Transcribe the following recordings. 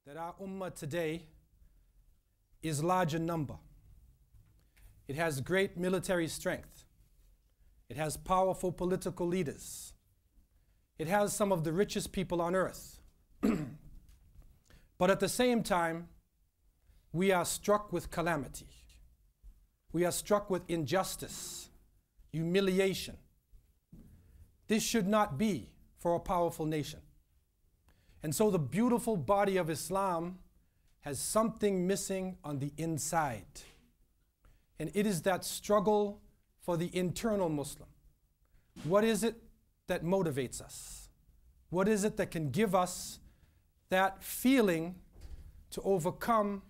that our ummah today is large in number. It has great military strength. It has powerful political leaders. It has some of the richest people on earth. But at the same time, we are struck with calamity. We are struck with injustice, humiliation. This should not be for a powerful nation. And so the beautiful body of Islam has something missing on the inside. And it is that struggle for the internal Muslim. What is it that motivates us? What is it that can give us that feeling to overcome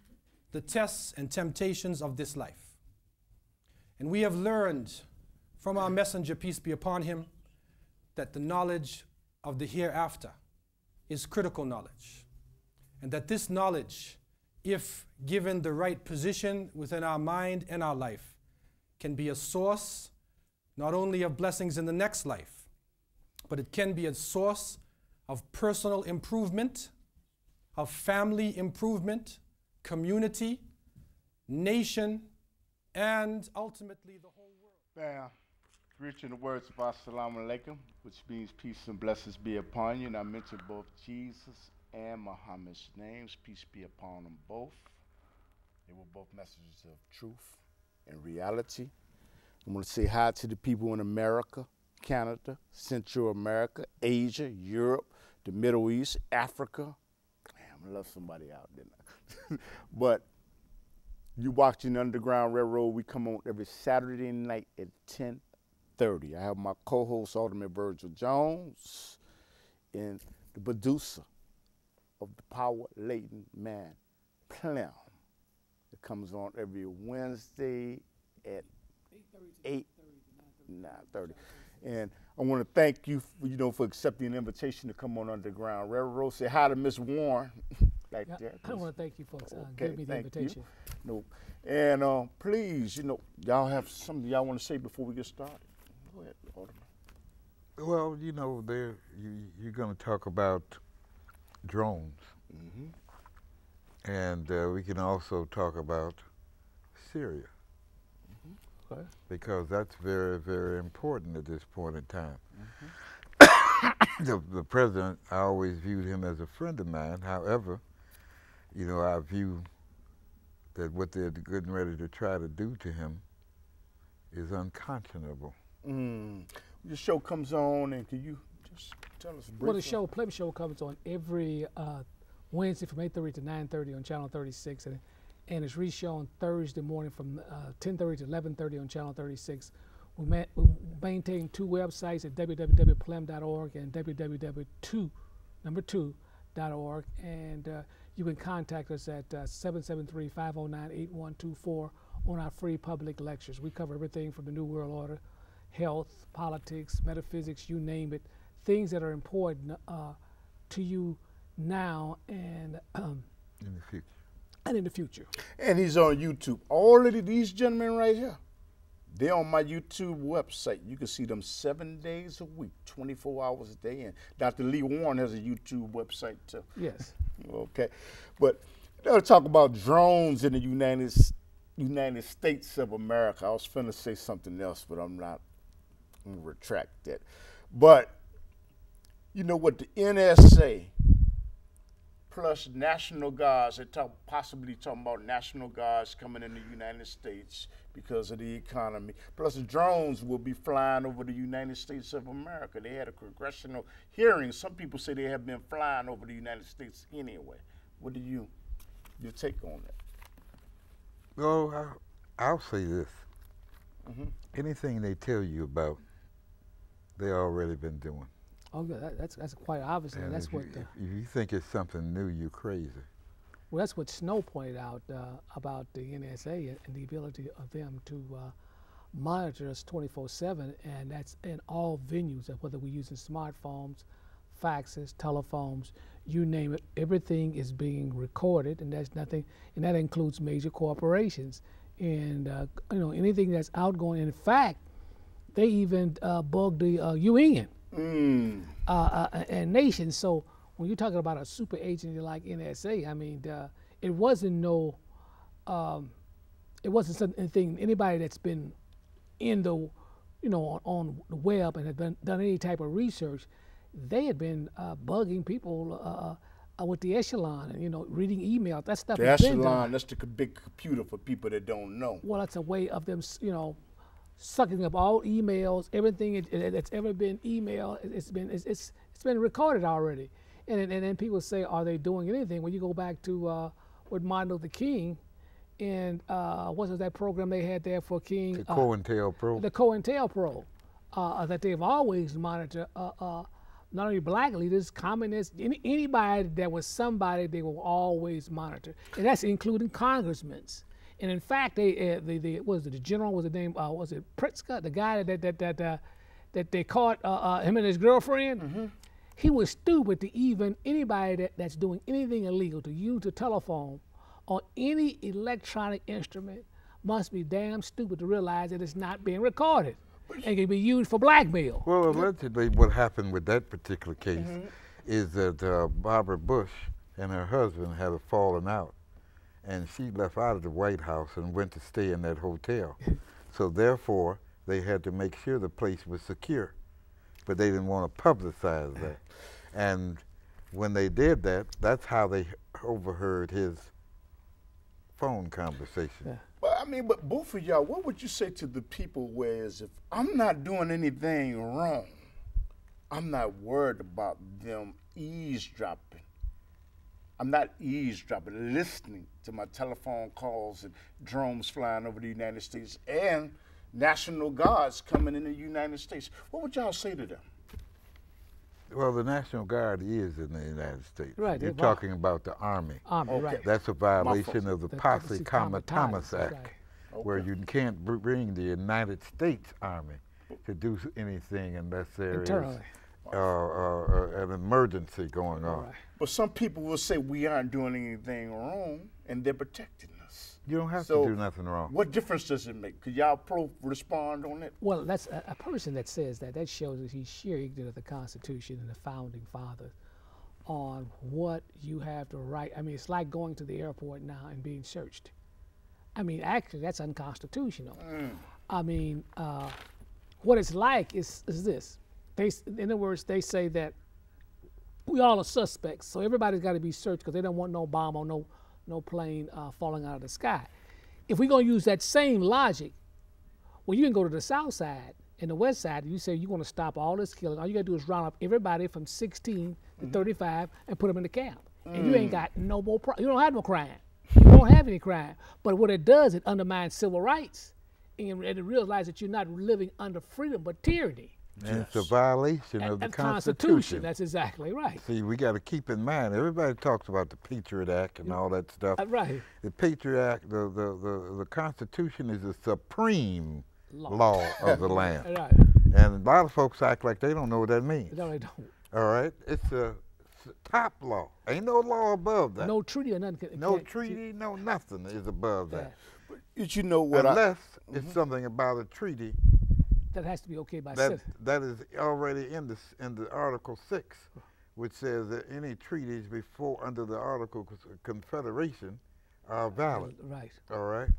the tests and temptations of this life? And we have learned from our messenger, peace be upon him, that the knowledge of the hereafter is critical knowledge. And that this knowledge, if given the right position within our mind and our life, can be a source not only of blessings in the next life, but it can be a source of personal improvement, of family improvement, community, nation, and ultimately the whole world. Now, rich in the words of Assalamu alaikum, which means peace and blessings be upon you. And I mentioned both Jesus and Muhammad's names. Peace be upon them both. They were both messages of truth and reality. I'm going to say hi to the people in America, Canada, Central America, Asia, Europe, the Middle East, Africa. Damn, I left somebody out, didn't I? But you watching Underground Railroad. We come on every Saturday night at 10:30. I have my co-host, Alderman Virgil Jones, and the producer of the power-laden man, Plum. It comes on every Wednesday at 9:30. And I want to thank you, for accepting the invitation to come on Underground Railroad. Say hi to Miss Warren. Like yeah, that. I want to thank you folks giving me the invitation. No, and please, y'all have something y'all want to say before we get started. Go ahead, Alderman. Well, you're going to talk about drones. Mm-hmm. And we can also talk about Syria. Mm-hmm. Okay. Because that's very, very important at this point in time. Mm-hmm. The president, I always viewed him as a friend of mine. However, I view that what they're getting ready to try to do to him is unconscionable. Your show comes on, and can you just tell us briefly? Well, the Plum Show comes on every Wednesday from 8:30 to 9:30 on Channel 36, and it's re-shown Thursday morning from 10:30 to 11:30 on Channel 36. We maintain two websites at www.plum.org and www.2.org, and you can contact us at 773-509-8124 on our free public lectures. We cover everything from the New World Order, health, politics, metaphysics, you name it, things that are important to you now and in the future. And in the future. And he's on YouTube. All of these gentlemen right here, they're on my YouTube website. You can see them 7 days a week, 24 hours a day. And Dr. Lee Warren has a YouTube website too. Yes. Okay. But they'll talk about drones in the United States of America. I was finna say something else, but I'm not. I'm gonna retract that. But you know what, the NSA plus National Guards, they're possibly talking about National Guards coming in the United States because of the economy. Plus the drones will be flying over the United States of America. They had a congressional hearing. Some people say they have been flying over the United States anyway. What do your take on that? Well, I'll say this. Mm-hmm. Anything they tell you about, they already been doing. Oh, yeah, that's quite obvious. And that's if what. if you think it's something new, you're crazy. Well, that's what Snow pointed out about the NSA and the ability of them to monitor us 24/7, and that's in all venues, whether we're using smartphones, faxes, telephones, you name it. Everything is being recorded, and that's nothing, and that includes major corporations, and anything that's outgoing. In fact, they even bugged the UN and nations. So when you're talking about a super agency like NSA, I mean, it wasn't it wasn't something anybody that's been in the, on the web and had done any type of research. They had been bugging people with the echelon and reading emails. That stuff. The has been done. echelon, that's the big computer for people that don't know. Well, that's a way of them, sucking up all emails, everything that's ever been emailed. It's been recorded already, and then people say, are they doing anything? When you go back to with Martin Luther King, and what was that program they had there for King? The COINTELPRO. The COINTELPRO, that they've always monitored. Not only black leaders, communists, anybody that was somebody, they will always monitor, and that's including congressmen. And in fact, the general, was the name, was it Pritzker, the guy that they caught him and his girlfriend? Mm-hmm. He was stupid to even anybody that's doing anything illegal to use the telephone or any electronic instrument must be damn stupid to realize that it's not being recorded and can be used for blackmail. Well, allegedly what happened with that particular case is that Barbara Bush and her husband had a falling out, and she left out of the White House and went to stay in that hotel. So therefore, they had to make sure the place was secure, but they didn't want to publicize that. And when they did that, that's how they overheard his phone conversation. Yeah. But both of y'all, what would you say to the people whereas if I'm not doing anything wrong, I'm not worried about them eavesdropping. I'm not eavesdropping, listening to my telephone calls and drones flying over the United States and National Guards coming in the United States. What would y'all say to them? Well, the National Guard is in the United States. Right. You're talking about the Army. Army, right. That's a violation of the Posse Comitatus Act, right. where you can't bring the United States Army to do anything unless there Internally. is an emergency going on. Right. But some people will say we aren't doing anything wrong and they're protecting us. You don't have So to do nothing wrong. What difference does it make? Could y'all respond on it? Well, that's a person that says that shows that he's sheer ignorant of the Constitution and the Founding Fathers on what you have to write. I mean, it's like going to the airport now and being searched. I mean, actually, that's unconstitutional. I mean, what it's like is this. In other words, they say that we all are suspects, so everybody's got to be searched because they don't want no bomb or no plane falling out of the sky. If we're going to use that same logic, well, you can go to the south side and the west side, and you say you want to stop all this killing. All you got to do is round up everybody from 16 to 35 and put them in the camp. And you ain't got no more you don't have no crime. You don't have any crime. But what it does, it undermines civil rights. And it realizes that you're not living under freedom but tyranny. And it's a violation of the Constitution. Constitution. That's exactly right. See, we got to keep in mind, everybody talks about the Patriot Act and all that stuff. Right. The Patriot Act, the Constitution is the supreme law of the land. Right. And a lot of folks act like they don't know what that means. No, they don't. All right? It's a top law. Ain't no law above that. No treaty or nothing. No treaty, no nothing is above that. Did you know what Unless it's something about a treaty that has to be okay by that, citizens. that is already in the Article 6, which says that any treaties before under the Article of Confederation are valid. Right. All right?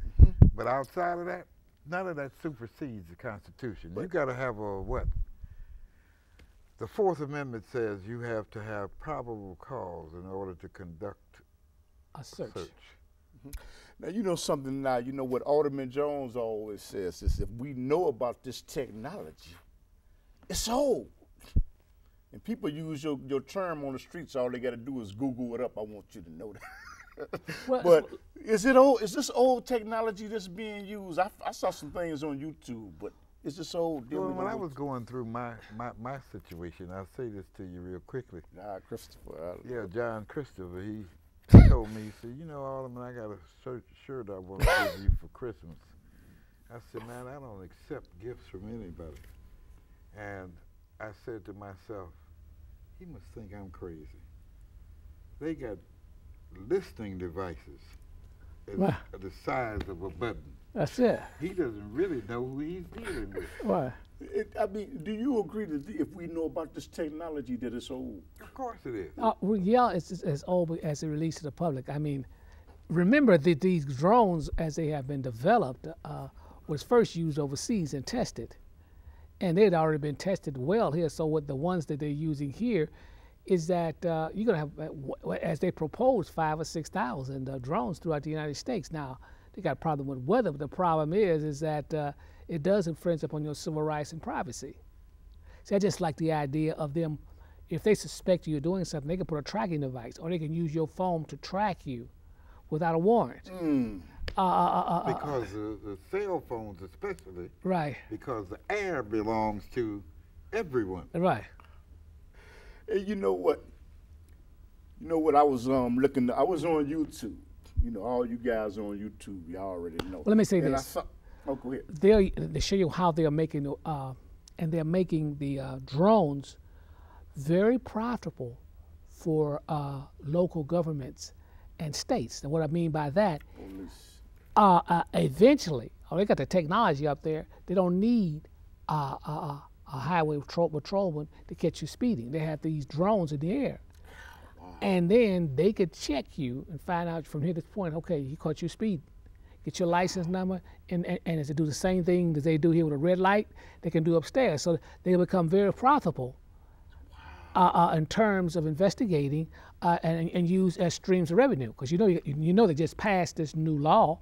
But outside of that, none of that supersedes the Constitution. You got to have a what? The Fourth Amendment says you have to have probable cause in order to conduct A search. Now, you know something now, you know what Alderman Jones always says is if we know about this technology, it's old. And people use your term on the streets, all they got to do is Google it up. I want you to know that. Well, but is it old? Is this old technology that's being used? I saw some things on YouTube, but is this old? Well, when I was going through my situation, I'll say this to you real quickly. Christopher. Yeah, John Christopher, he told me, he said, you know, Alderman, I got a shirt I want to give you for Christmas. I said, man, I don't accept gifts from anybody. And I said to myself, he must think I'm crazy. They got listening devices the size of a button. That's it. He doesn't really know who he's dealing with. Why? I mean, do you agree that if we know about this technology that it's old? Of course it is. Well, yeah, it's as old as it released to the public. I mean, remember that these drones, as they have been developed, was first used overseas and tested. And they had already been tested well here. So with the ones that they're using here is that you're going to have, as they propose, 5,000 or 6,000 drones throughout the United States. Now, they got a problem with weather, but the problem is that it does infringe upon your civil rights and privacy. See, I just like the idea of them, if they suspect you're doing something, they can put a tracking device, or they can use your phone to track you without a warrant. Because the cell phones especially, Right. because the air belongs to everyone. Right. Hey, you know what? I was looking. I was on YouTube. You know, all you guys on YouTube, y'all already know. Well, let me say And this. Oh, go ahead. They show you how they're making, and they're making the drones very profitable for local governments and states. And what I mean by that, eventually, they got the technology up there. They don't need a highway patrolman to catch you speeding. They have these drones in the air. And then they could check you and find out from here to this point, okay, he caught you speeding. Get your license number, and as they do the same thing that they do here with a red light, they can do upstairs. So they become very profitable in terms of investigating and use as streams of revenue. Because you know they just passed this new law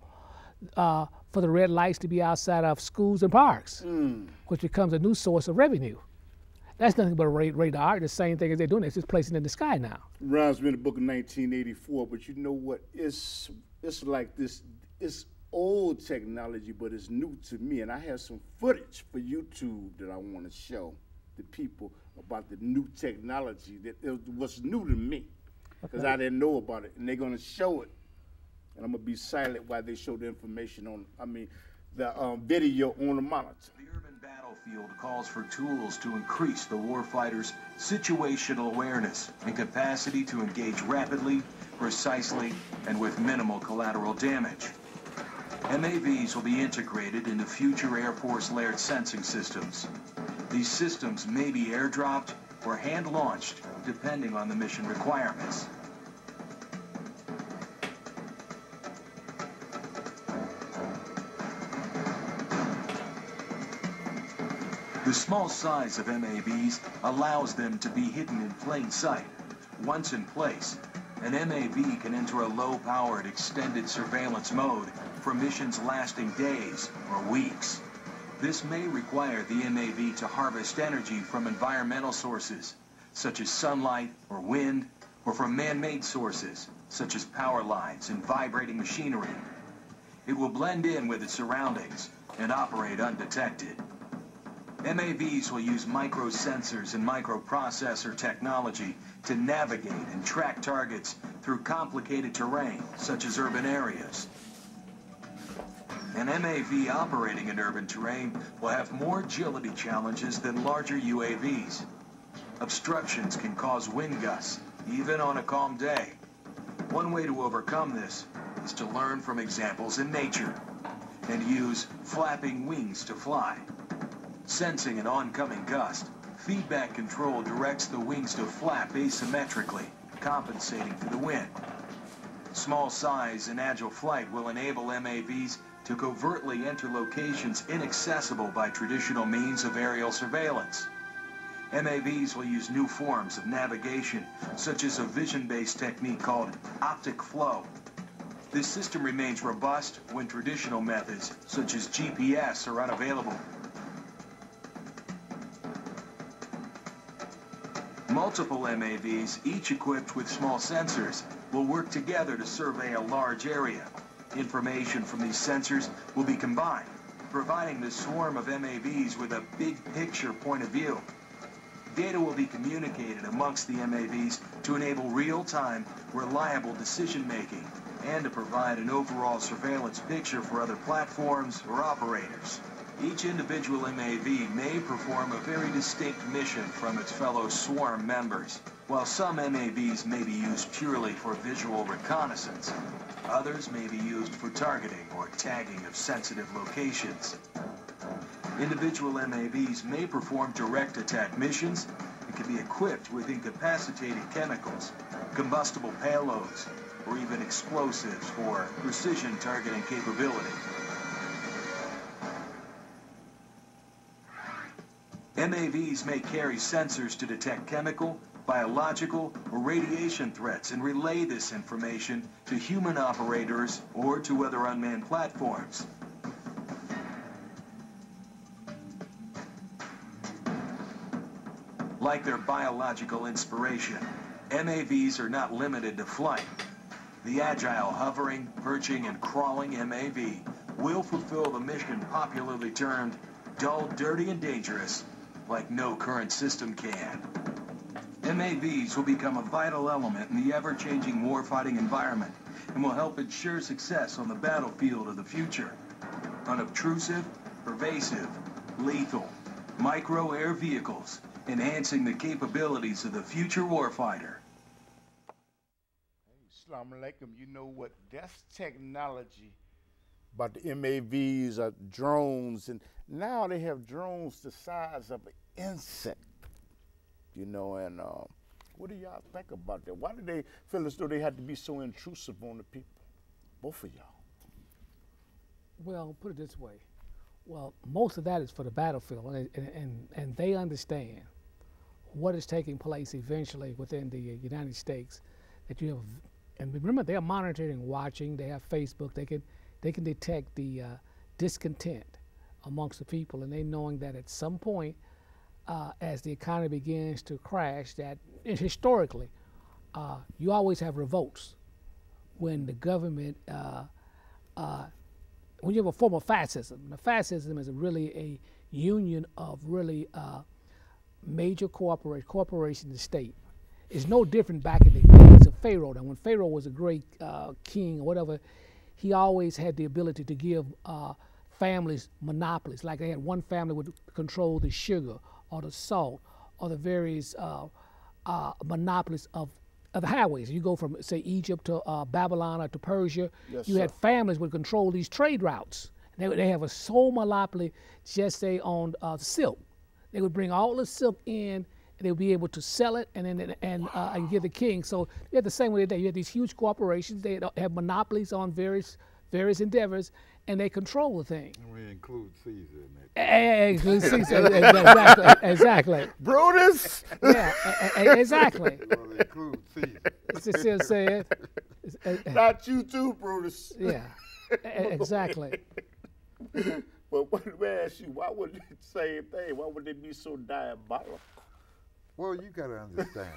for the red lights to be outside of schools and parks, which becomes a new source of revenue. That's nothing but a radar. The same thing as they're doing. It's just placing it in the sky now. Reminds me of the book of 1984, but you know what? It's like this. It's old technology, but it's new to me. And I have some footage for YouTube that I want to show the people about the new technology that was new to me, because I didn't know about it. And they're going to show it, and I'm going to be silent while they show the information on. The video on the monitor. The urban battlefield calls for tools to increase the warfighter's situational awareness and capacity to engage rapidly, precisely, and with minimal collateral damage. MAVs will be integrated into future Air Force layered sensing systems. These systems may be airdropped or hand-launched, depending on the mission requirements. The small size of MAVs allows them to be hidden in plain sight. Once in place, an MAV can enter a low-powered extended surveillance mode for missions lasting days or weeks. This may require the MAV to harvest energy from environmental sources, such as sunlight or wind, or from man-made sources, such as power lines and vibrating machinery. It will blend in with its surroundings and operate undetected. MAVs will use microsensors and microprocessor technology to navigate and track targets through complicated terrain, such as urban areas. An MAV operating in urban terrain will have more agility challenges than larger UAVs. Obstructions can cause wind gusts, even on a calm day. One way to overcome this is to learn from examples in nature and use flapping wings to fly. Sensing an oncoming gust, feedback control directs the wings to flap asymmetrically, compensating for the wind. Small size and agile flight will enable MAVs to covertly enter locations inaccessible by traditional means of aerial surveillance. MAVs will use new forms of navigation, such as a vision-based technique called optic flow. This system remains robust when traditional methods, such as GPS, are unavailable. Multiple MAVs, each equipped with small sensors, will work together to survey a large area. Information from these sensors will be combined, providing the swarm of MAVs with a big picture point of view. Data will be communicated amongst the MAVs to enable real-time, reliable decision-making and to provide an overall surveillance picture for other platforms or operators. Each individual MAV may perform a very distinct mission from its fellow swarm members. While some MAVs may be used purely for visual reconnaissance, others may be used for targeting or tagging of sensitive locations. Individual MAVs may perform direct attack missions and can be equipped with incapacitating chemicals, combustible payloads, or even explosives for precision targeting capability. MAVs may carry sensors to detect chemical, biological, or radiation threats and relay this information to human operators or to other unmanned platforms. Like their biological inspiration, MAVs are not limited to flight. The agile hovering, perching, and crawling MAV will fulfill the mission popularly termed dull, dirty, and dangerous, like no current system can. MAVs will become a vital element in the ever-changing warfighting environment and will help ensure success on the battlefield of the future. Unobtrusive, pervasive, lethal, micro-air vehicles, enhancing the capabilities of the future warfighter. Assalamu alaikum. You know what? That's technology. About the MAVs, drones, and now they have drones the size of an insect. You know, and what do y'all think about that? Why do they feel as though they had to be so intrusive on the people? Both of y'all. Well, put it this way. Well, most of that is for the battlefield, and they understand what is taking place eventually within the United States. That you have, and remember, they are monitoring, watching. They have Facebook. They can detect the discontent amongst the people, and they knowing that at some point, as the economy begins to crash, that historically, you always have revolts when the government, when you have a form of fascism. The fascism is really a union of really major corporations and state. It's no different back in the days of Pharaoh. Now, when Pharaoh was a great king or whatever, he always had the ability to give families monopolies. Like they had one family would control the sugar or the salt or the various monopolies of the highways. You go from, say, Egypt to Babylon or to Persia. Yes, you had families would control these trade routes. They have a sole monopoly, just say, on silk. They would bring all the silk in, and they would be able to sell it and give the king. So you had the same way today. You had these huge corporations. They have monopolies on various endeavors, and they control the thing. And we include Caesar in that. Exactly. Brutus! Yeah, exactly. Well, they include Caesar. You see what I'm saying? Not you too, Brutus. Yeah, exactly. But let me ask you, why would they say thing? Why would they be so diabolical? Well, you got to understand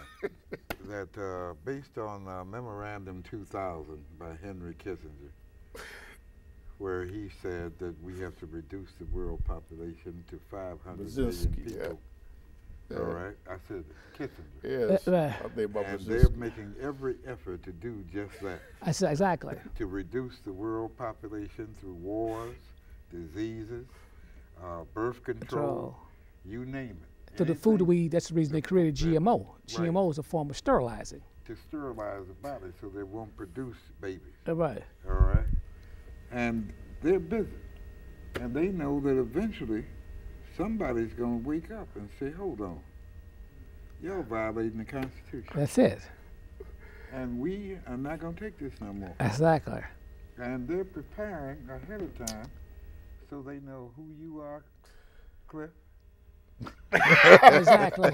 that based on Memorandum 2000 by Henry Kissinger, where he said that we have to reduce the world population to 500 million people. Yeah. All right, I said Kissinger. Yes, I think about and they're making every effort to do just that. I said exactly. To reduce the world population through wars, diseases, birth control, you name it. To the food we eat, that's the reason they created GMO. GMO is a form of sterilizing. To sterilize the body so they won't produce babies. Right. All right? And they're busy. And they know that eventually somebody's going to wake up and say, hold on, y'all violating the Constitution. That's it. And we are not going to take this no more. Exactly. And they're preparing ahead of time so they know who you are, Cliff. Exactly.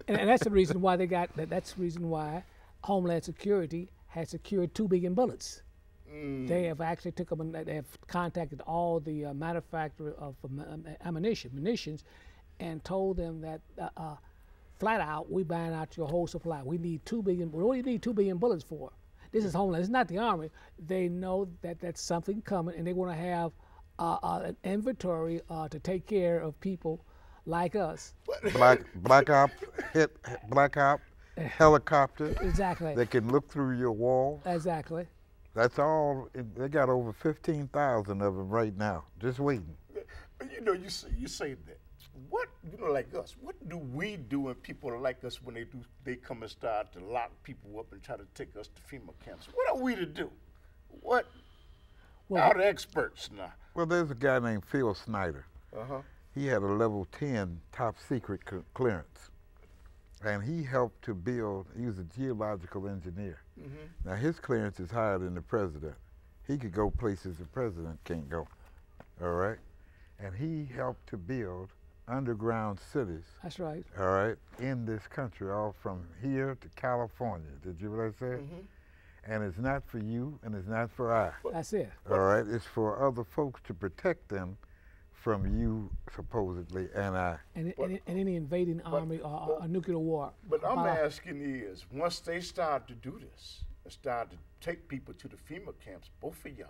And that's the reason why that's the reason why Homeland Security has secured 2 billion bullets. They have actually they have contacted all the manufacturers of munitions and told them that flat out, we buying out your whole supply. We need 2 billion, what do you need 2 billion bullets for? This is Homeland, it's not the Army. They know that that's something coming and they want to have an inventory to take care of people like us. Black Op helicopter. Exactly. They can look through your wall. Exactly. That's all. They got over 15,000 of them right now, just waiting. You know, you say that. What, you know, like us, what do we do when people like us when they come and start to lock people up and try to take us to FEMA camps? What are we to do? What are the experts now? Well, there's a guy named Phil Snyder. Uh-huh. He had a level 10 top secret clearance. And he helped to build, he was a geological engineer. Mm-hmm. Now his clearance is higher than the president. He could go places the president can't go, all right? And he helped to build underground cities. That's right. All right, in this country, all from here to California. Did you hear what I said? Mm-hmm. And it's not for you and it's not for I. That's it. All right, it's for other folks to protect them from you, supposedly, and I. And any invading army or a nuclear war. But I'm asking is, once they start to do this, and start to take people to the FEMA camps, both of y'all,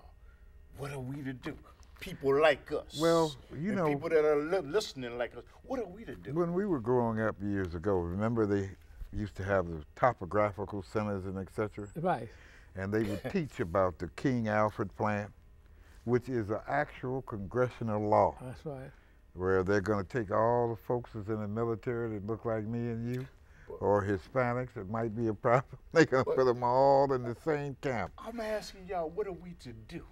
what are we to do? People like us. Well, you and know, people that are listening like us, what are we to do? When we were growing up years ago, remember they used to have the topographical centers and et cetera? Right. And they would teach about the King Alfred Plan, which is an actual congressional law. That's right. Where they're going to take all the folks that's in the military that look like me and you, or Hispanics, it might be a problem. They're going to put them all in the same camp. I'm asking y'all, what are we to do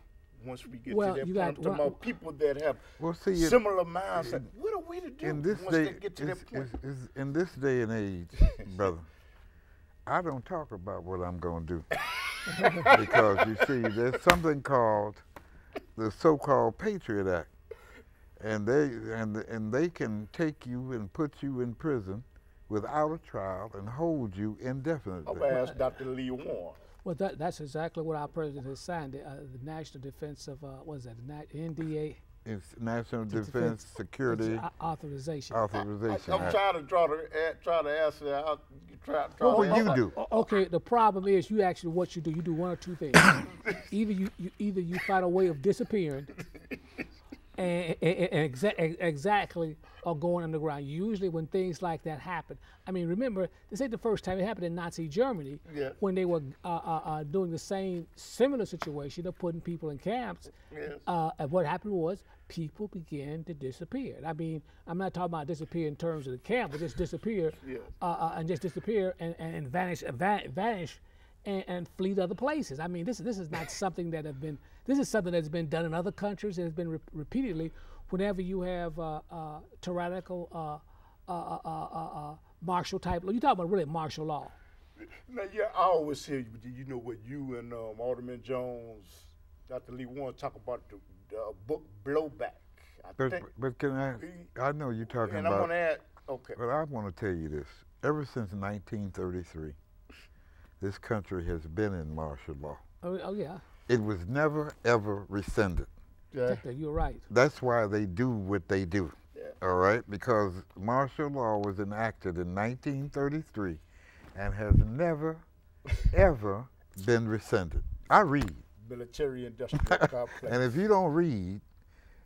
once we get Well, to you that point? got- About people that have similar mindset. What are we to do In this once day, they get to that point? in this day and age, brother, I don't talk about what I'm going to do. Because you see, there's something called the so-called Patriot Act. And they can take you and put you in prison without a trial and hold you indefinitely. I'm going to ask Dr. Lee Warren. Well, that's exactly what our president has signed. The National Defense of, what is that, the NDA? It's National Defense Security Authorization. Authorization I'm Act. trying to answer out. What you do? Okay, the problem is what you do. You do one or two things. either you find a way of disappearing, and exactly or going underground. Usually when things like that happen, I mean, remember, this ain't the first time it happened in Nazi Germany when they were doing the same similar situation of putting people in camps. Yes. And what happened was people began to disappear. I mean, I'm not talking about disappear in terms of the camp, but just disappear and just disappear and vanish and flee to other places. I mean, this is not something that this is something that's been done in other countries and has been repeatedly. Whenever you have tyrannical martial type law, you talk about really martial law. Now, I always hear you know what you and Alderman Jones, Dr. Lee Warren talk about the book Blowback. But can I know you're talking and about. I'm going to add, okay. But I want to tell you this. Ever since 1933, this country has been in martial law. Oh yeah. It was never, ever rescinded. Yeah. You're right. That's why they do what they do, all right? Because martial law was enacted in 1933 and has never, ever been rescinded. I read. Military-industrial complex. And if you don't read,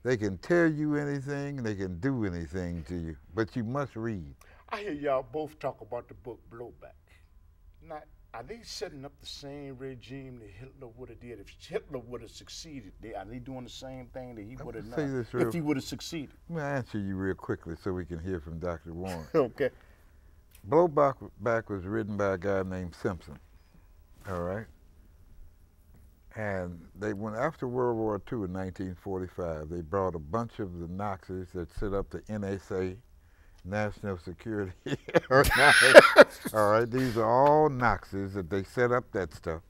they can tell you anything, they can do anything to you, but you must read. I hear y'all both talk about the book Blowback. Now, are they setting up the same regime that Hitler would have did? If Hitler would have succeeded, are they doing the same thing that he would have done if he would have succeeded? Let me answer you real quickly so we can hear from Dr. Warren. Okay. Blowback was written by a guy named Simpson, all right? And they went after World War II in 1945. They brought a bunch of the Nazis that set up the NSA, National Security. All right, these are all Nazis that they set up that stuff.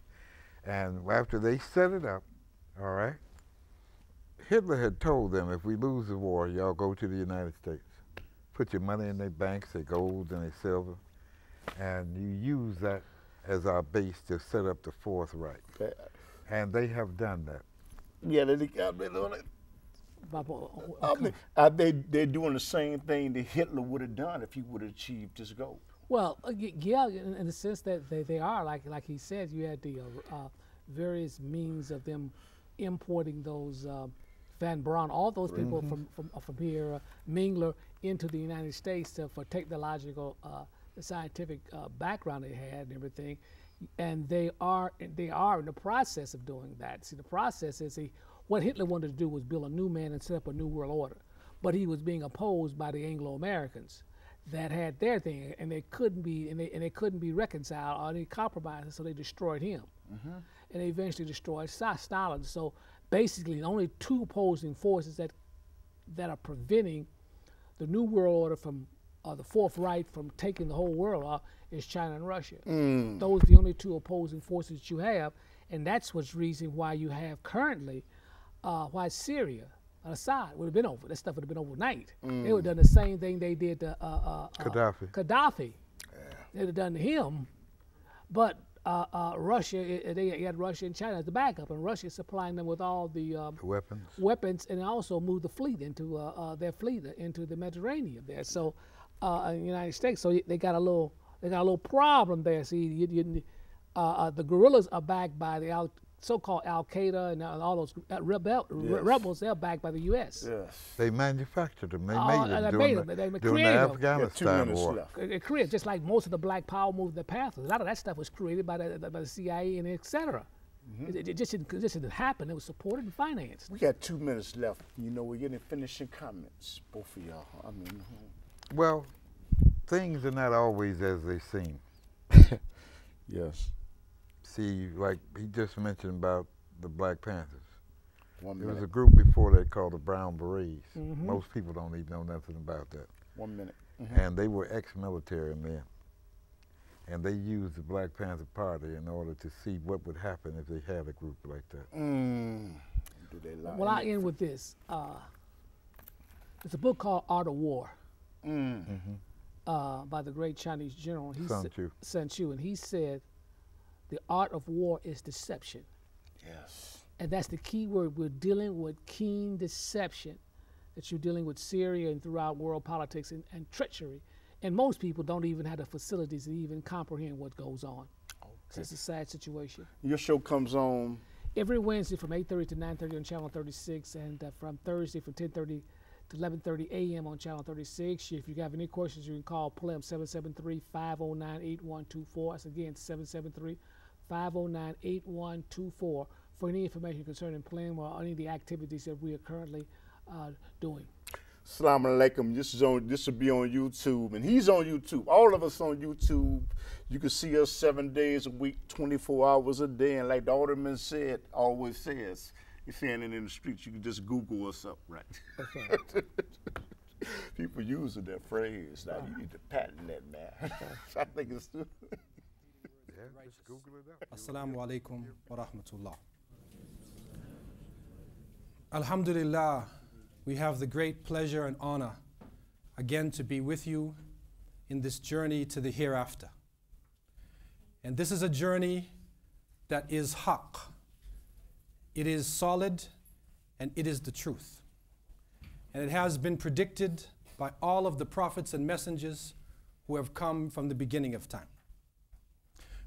And after they set it up, all right, Hitler had told them, if we lose the war, y'all go to the United States. Put your money in their banks, their gold and their silver, and you use that as our base to set up the Fourth Reich. Okay. And they have done that. Yeah, they've been doing it. They're doing the same thing that Hitler would have done if he would have achieved his goal. Well, yeah, in the sense that they are, like he said, you had the various means of them importing those Van Braun, all those people from here, Mingler, into the United States for technological, scientific background they had and everything. And they are in the process of doing that. See, the process is what Hitler wanted to do was build a new man and set up a new world order. but he was being opposed by the Anglo-Americans that had their thing, and they couldn't be reconciled or they compromised, so they destroyed him, and they eventually destroyed Stalin. So basically, the only two opposing forces that are preventing the New World Order from, or the Fourth Reich from taking the whole world is China and Russia. Those are the only two opposing forces that you have, and that's what's reason why you have currently, why Syria, Assad would have been over. That stuff would have been overnight. They would have done the same thing they did to Gaddafi. They would have done to him, but Russia, they had Russia and China as the backup, and Russia is supplying them with all the weapons, and also moved the fleet into their fleet into the Mediterranean there. So, in the United States, so they got a little problem there. See, the guerrillas are backed by the so-called Al Qaeda and all those rebels. They're backed by the U.S. Yes. They manufactured them. They made them during the Afghanistan war. It created, just like most of the Black Power movement, the Panthers. A lot of that stuff was created by the CIA and et cetera. It just didn't happen. It was supported and financed. We got 2 minutes left. You know, we're getting finishing comments, both of y'all. I mean, well, things are not always as they seem. yes. See, like he just mentioned about the Black Panthers. There was a 1 minute. group before they called the Brown Berets. Most people don't even know nothing about that. 1 minute. And they were ex-military men. And they used the Black Panther Party in order to see what would happen if they had a group like that. Do they lie? Well, I'll end with this. There's a book called Art of War by the great Chinese general Sun Tzu, and he said, the art of war is deception. Yes. And that's the key word. We're dealing with keen deception, that you're dealing with Syria and throughout world politics and treachery. And most people don't even have the facilities to even comprehend what goes on. Okay. So it's a sad situation. Your show comes on? Every Wednesday from 8:30 to 9:30 on Channel 36, and from Thursday from 10:30 to 11:30 a.m. on Channel 36. If you have any questions, you can call PLEM 773-509-8124. That's again 773-509-8124 for any information concerning PLEM or any of the activities that we are currently doing. Assalamu alaikum. This will be on YouTube, and he's on YouTube. All of us on YouTube. You can see us 7 days a week, 24 hours a day, and like the alderman said, always says, you're standing in the streets, you can just Google us up, right? Okay. People using that phrase. Now you need to patent that, man. I think it's true. Just Google it up. Assalamu alaikum wa rahmatullah. Alhamdulillah, we have the great pleasure and honor again to be with you in this journey to the hereafter. And this is a journey that is haqq. It is solid and it is the truth. And it has been predicted by all of the prophets and messengers who have come from the beginning of time.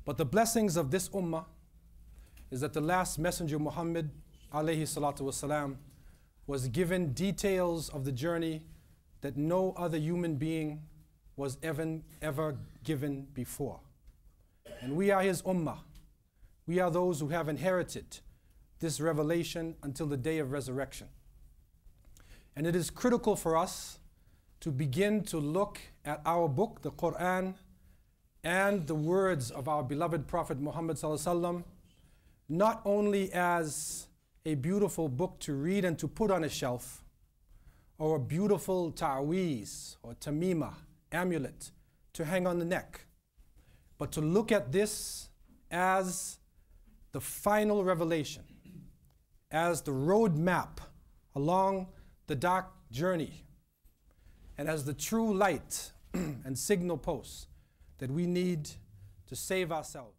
But the blessings of this ummah is that the last messenger, Muhammad alayhi salatu wasalam, was given details of the journey that no other human being was ever given before. And we are his ummah. We are those who have inherited this revelation until the day of resurrection. And it is critical for us to begin to look at our book, the Quran, and the words of our beloved Prophet Muhammad sallallahu alaihi wasallam, not only as a beautiful book to read and to put on a shelf, or a beautiful ta'weez or tamima, amulet, to hang on the neck, but to look at this as the final revelation, as the road map along the dark journey, and as the true light and signal posts that we need to save ourselves.